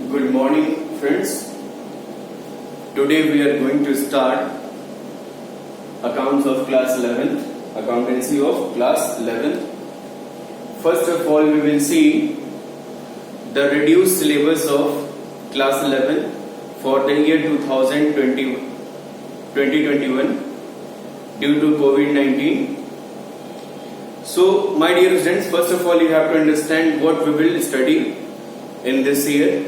Good morning, friends. Today we are going to start accounts of class 11th, accountancy of class 11th. First of all, we will see the reduced syllabus of class 11 for the year 2021 due to COVID-19. So, my dear students, first of all, you have to understand what we will study in this year.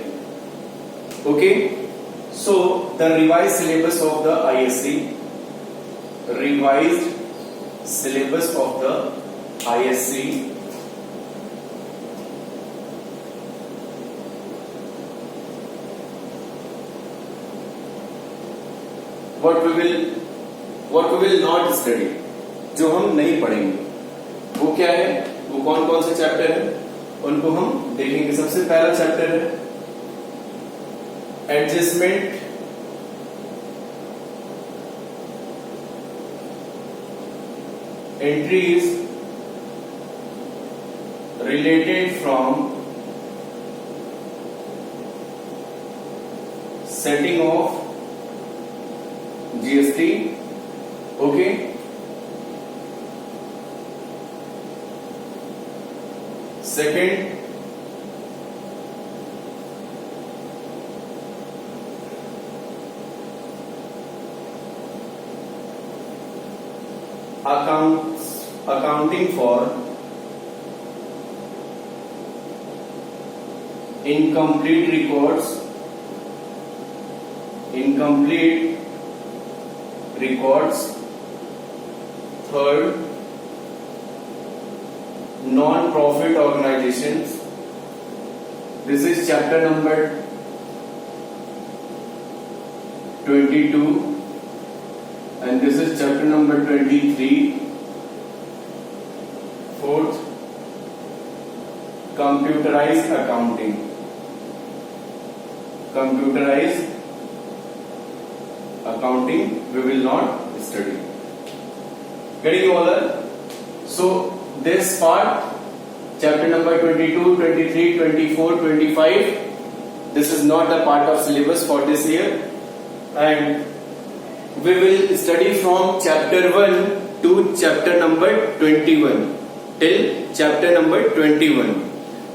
Okay, so the revised syllabus of the ISC, what we will not study, जो हम नहीं पढ़ेंगे, वो क्या है, वो कौन कौन से चैप्टर है, उनको हम देखेंगे. सबसे पहला चैप्टर है adjustment entries related from setting of GST. Okay, second, accounting for incomplete records, third, non-profit organizations. This is chapter number 22 and this is chapter number 23. Fourth, computerized accounting. We will not study. Getting you all that? So this part, chapter number 22, 23, 24, 25, this is not a part of syllabus for this year, and we will study from chapter 1 to chapter number 21 till chapter number 21,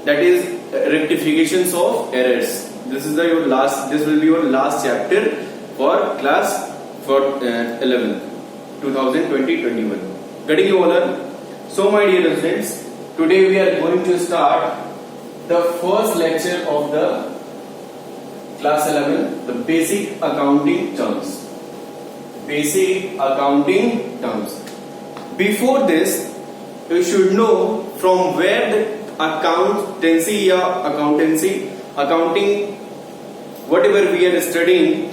that is rectifications of errors. This will be your last chapter for class 11 2020-21. Getting you all that? So my dear students, today we are going to start the first lecture of the class 11, the basic accounting terms. Before this, you should know from where the accounting, whatever we are studying,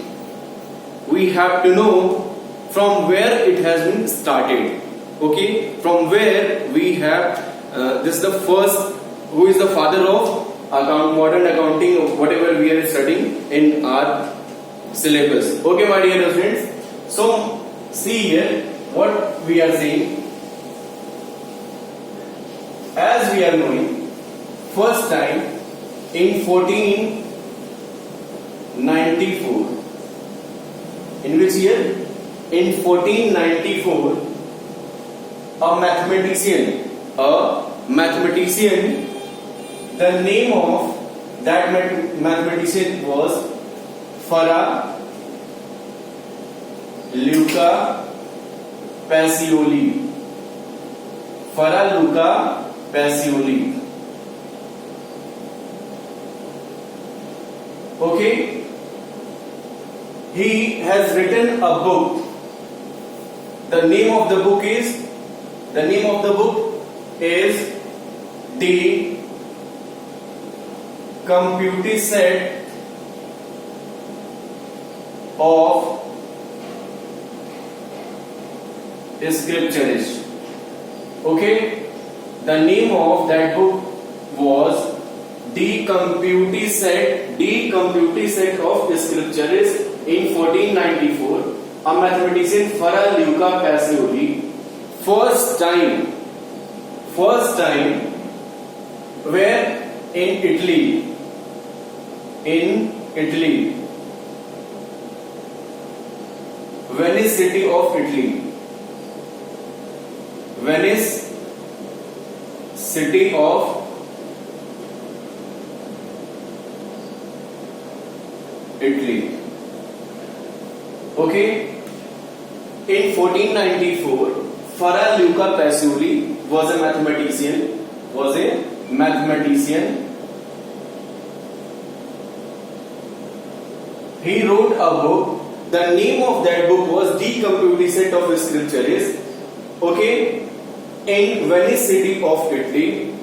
we have to know from where it has been started. Okay, from where we have this is the first, who is the father of modern accounting, of whatever we are studying in our syllabus. Okay, my dear friends. So see here what we are saying. As we are knowing, first time in 1494. In which year? In 1494, a mathematician, the name of that mathematician was Fra Luca Pacioli. Okay, he has written a book. The name of the book is The Computeset of Scriptures. Okay, the name of that book was The Computeset of Scriptures. In 1494, a mathematician Fra Luca Pacioli first time where in Italy, in Italy. Venice city of Italy. Venice city of Italy. Okay. In 1494, Fra Luca Pacioli was a mathematician. He wrote a book. The name of that book was De Computisset of Scriptures. Okay, in Venice city of Italy.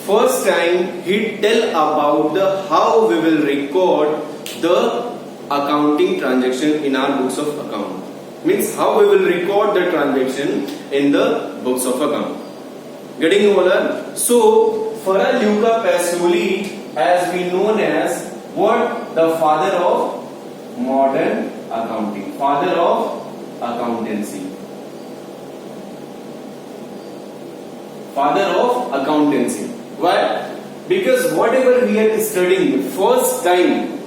First time he tell about the how we will record the accounting transaction in our books of account. Means how we will record the transaction in the books of account. Getting over? So, Fra Luca Pacioli, as we known as what? The father of modern accounting, father of accountancy, father of accountancy. Why? Because whatever we are studying, first time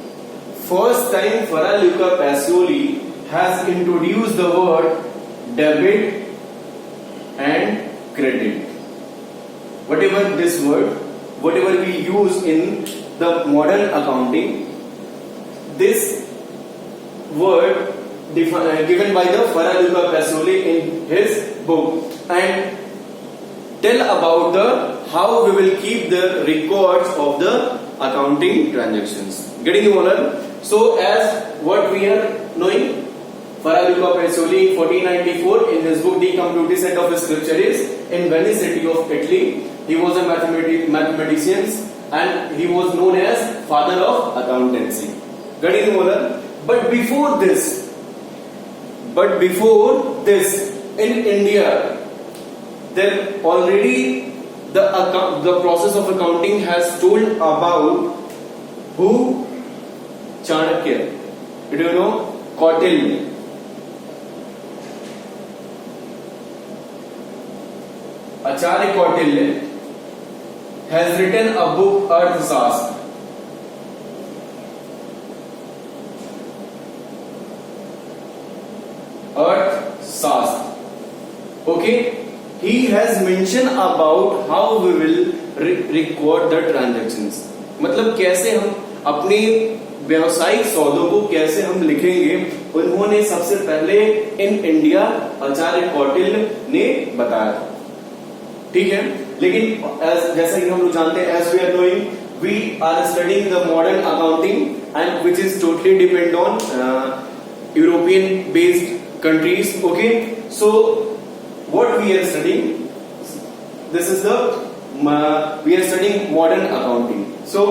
Fra Luca Pacioli has introduced the word debit and credit. Whatever this word, whatever we use in the modern accounting, this word given by the Fra Luca Pacioli in his book, and tell about the how we will keep the records of the accounting transactions. Getting you all? So as what we are knowing, Fra Luca Pacioli in 1494 in his book De Computisset of Scriptures in Venice city of Italy, he was a mathematician and he was known as father of accountancy. Getting you all? But before this, in India, there already the process of accounting has told about who? Chanakya. Do you know? Kautilya. Acharya Kautilya has written a book, Arthashastra. Arthashastra. Okay? He has mentioned about how we will record the transactions. मतलब कैसे हम अपने व्यवसायिक सौदों को कैसे हम लिखेंगे, उन्होंने सबसे पहले इन इंडिया आचार्य कौटिल्य ने बताया था. ठीक है. लेकिन जैसा कि हम लोग जानते हैं, as we are knowing, we are studying the modern accounting and which is totally depend on European based countries. Okay, so what we are studying, this is the we are studying modern accounting. So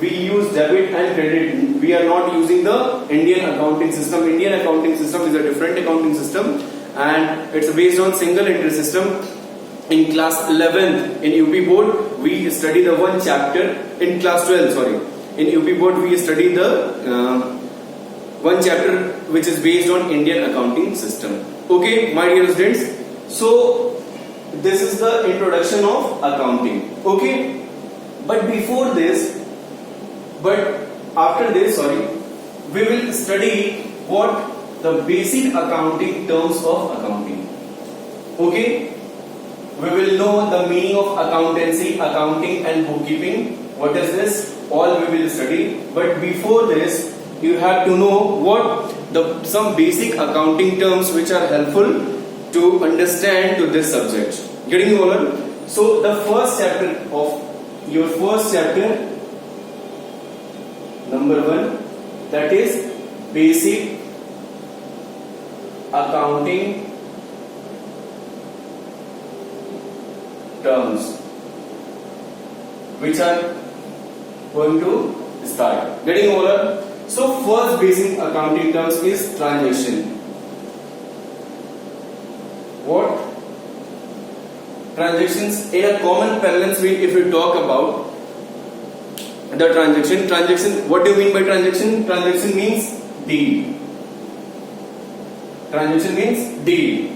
we use debit and credit. We are not using the Indian accounting system. Indian accounting system is a different accounting system and it's based on single entry system. In class 11th in UP board we study the one chapter. In class 12, sorry, in UP board we study the one chapter which is based on Indian accounting system. Okay, my dear students, so this is the introduction of accounting. Okay, but after this, we will study what the basic accounting terms of accounting. Okay, we will know the meaning of accountancy, accounting and bookkeeping. What is this? All we will study. But before this, you have to know what some basic accounting terms which are helpful to understand to this subject. Getting over? So the first chapter of your first chapter, number 1, that is basic accounting terms, which are going to start. Getting over? So first basic accounting terms is transaction. What? Transactions in a common parlance, if we talk about the transaction, what do you mean by transaction? Transaction means deal. Transaction means deal.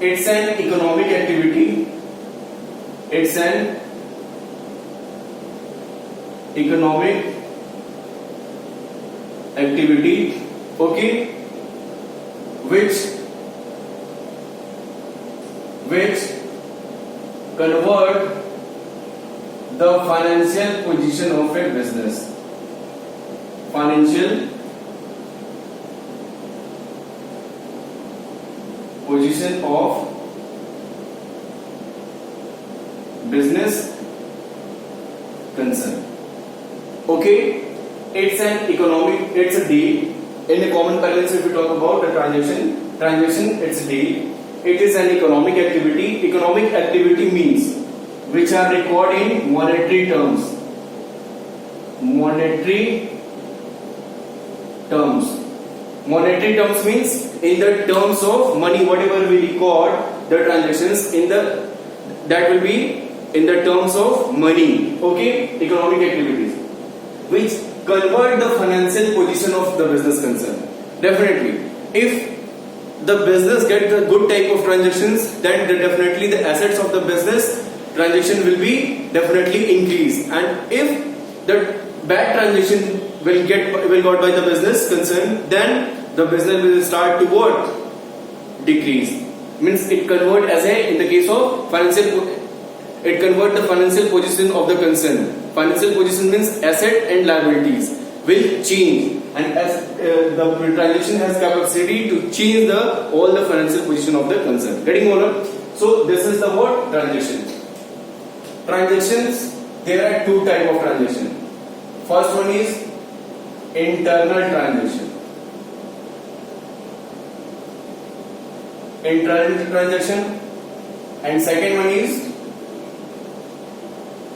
It's an economic activity. It's an economic activity, okay, which convert the financial position of a business. Financial position of business concern. Okay, it's a deal. In a common parlance, if we talk about the transaction, it's a deal. It is an economic activity. Economic activity means which are recorded in monetary terms. Monetary terms means in the terms of money. Whatever we record the transactions that will be in the terms of money. Okay, economic activities which convert the financial position of the business concern. Definitely, if the business gets a good type of transactions, then definitely the assets of the business transaction will be definitely increased. And if the bad transaction will got by the business concern, then the business will start to what? Decrease. Means it convert in the case of financial, it convert the financial position of the concern. Financial position means asset and liabilities will change, and as the transaction has capacity to change all the financial position of the concern. Getting over? So this is the word transaction. Transactions, there are two type of transaction. First one is internal transaction. Internal transaction, and second one is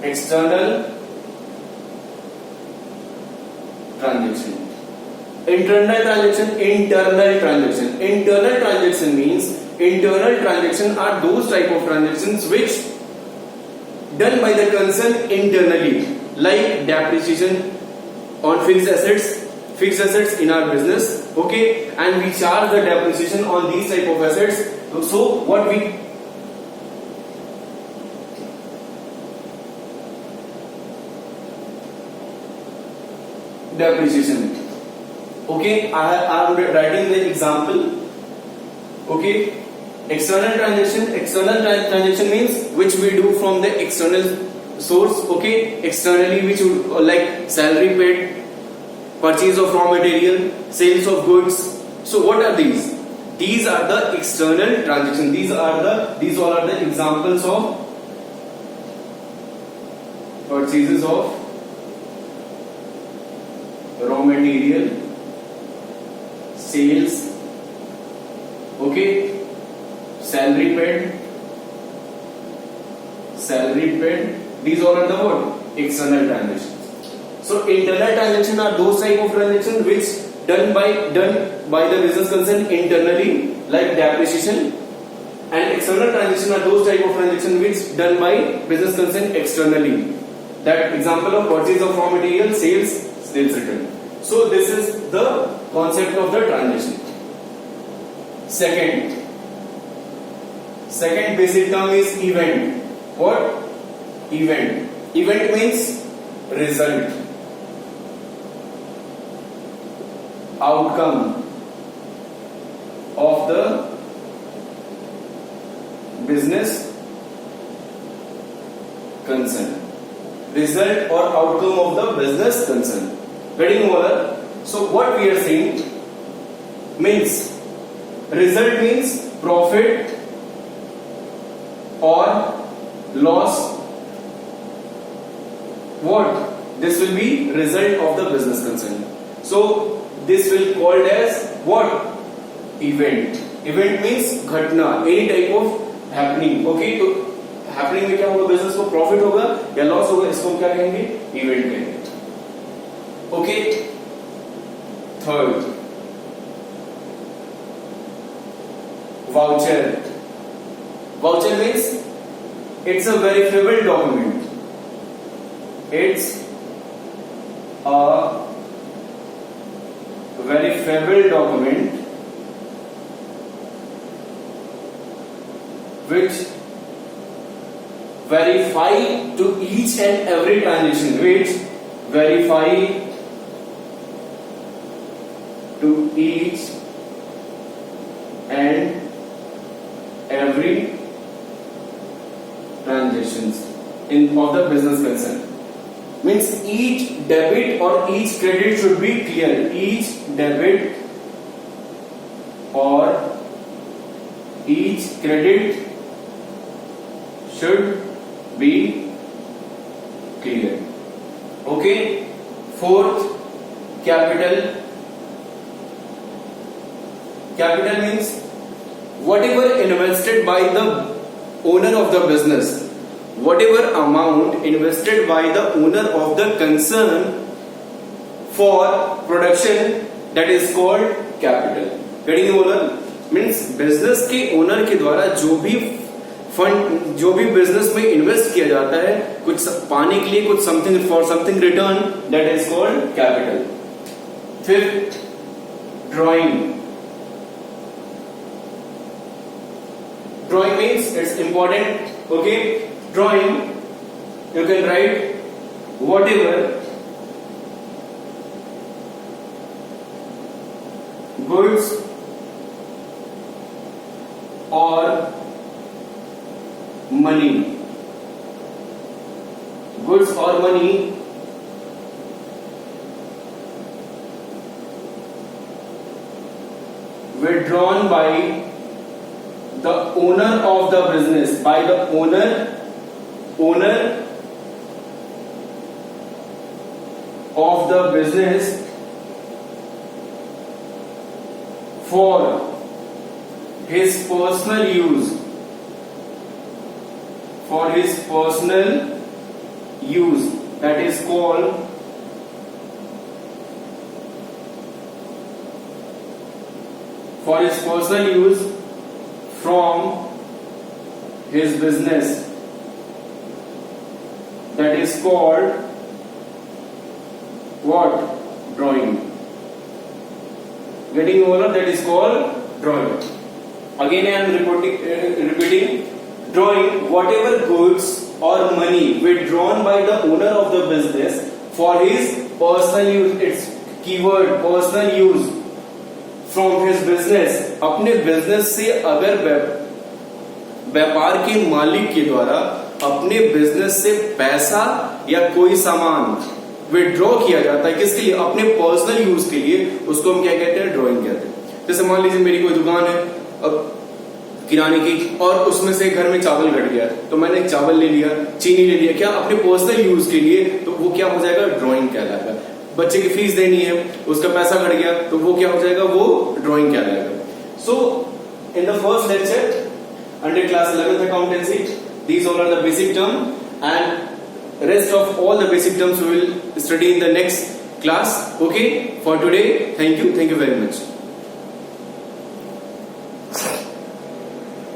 external transaction. Internal transaction means internal transaction are those type of transactions which done by the concern internally, like depreciation on fixed assets in our business. Okay, and we charge the depreciation on these type of assets. So what we depreciation. Okay, I am writing the example. Okay, external transaction means which we do from the external source. Okay, externally, which would like salary paid, purchase of raw material, sales of goods. So what are these? These are the external transactions. These all are the examples of purchases of raw material, sales, okay, salary paid. These all are the what? External transactions. So internal transactions are those type of transactions which done by the business concern internally, like depreciation, and external transactions are those type of transactions which done by business concern externally. That example of purchase of raw material, sales return. So this is the concept of the transaction. Second basic term is event. What? Event means result, outcome of the business concern. Result or outcome of the business concern. Getting over? So what we are saying means result means profit or loss. What? This will be result of the business concern. So this will called as what? Event. Event means घटना, any type of happening. Okay, तो happening में क्या होगा? Business को profit होगा या loss होगा, इसको क्या कहेंगे? इवेंट कहेंगे. Okay. Third, voucher. Voucher means it's a verifiable document. It's a verifiable document which verify to each and every transaction, which verify each and every transactions of the business concern. Means each debit or each credit should be clear. Each debit or each credit should be clear. Okay. Fourth, capital. Capital means whatever invested by the owner of the business, whatever amount invested by the owner of the concern for production, that is called capital. Getting you all? Means business के owner के द्वारा जो भी fund, जो भी business में invest किया जाता है कुछ पाने के लिए, कुछ something for something return, that is called capital. Fifth, drawing. Drawing means it's important. Okay, drawing, you can write whatever goods or money, goods or money withdrawn by the owner of the business, by the owner of the business for his personal use, for his personal use, that is called for his personal use from his business, that is called what? Drawing. Getting over, that is called drawing. Again I am repeating. Drawing whatever goods or money withdrawn by the owner of the business for his personal use. It's keyword personal use. From his business, अपने business से अगर व्यापार के मालिक के द्वारा अपने business से पैसा या कोई सामान विड्रॉ किया जाता है, किसके लिए? अपने पर्सनल यूज के लिए, उसको हम क्या कहते हैं? ड्रॉइंग कहते हैं. जैसे मान लीजिए मेरी कोई दुकान है अब किराने की, और उसमें से घर में चावल घट गया, तो मैंने चावल ले लिया, चीनी ले लिया, क्या? अपने पर्सनल यूज के लिए, तो वो क्या हो जाएगा? ड्रॉइंग कहलाएगा. बच्चे की फीस देनी है, उसका पैसा घट गया, तो वो क्या हो जाएगा? वो ड्राइंग कहलाएगा. So in the first lecture under class 11th accountancy, these all are the basic term, and rest of all the basic terms we will study in the next class. Okay, for today, thank you very much.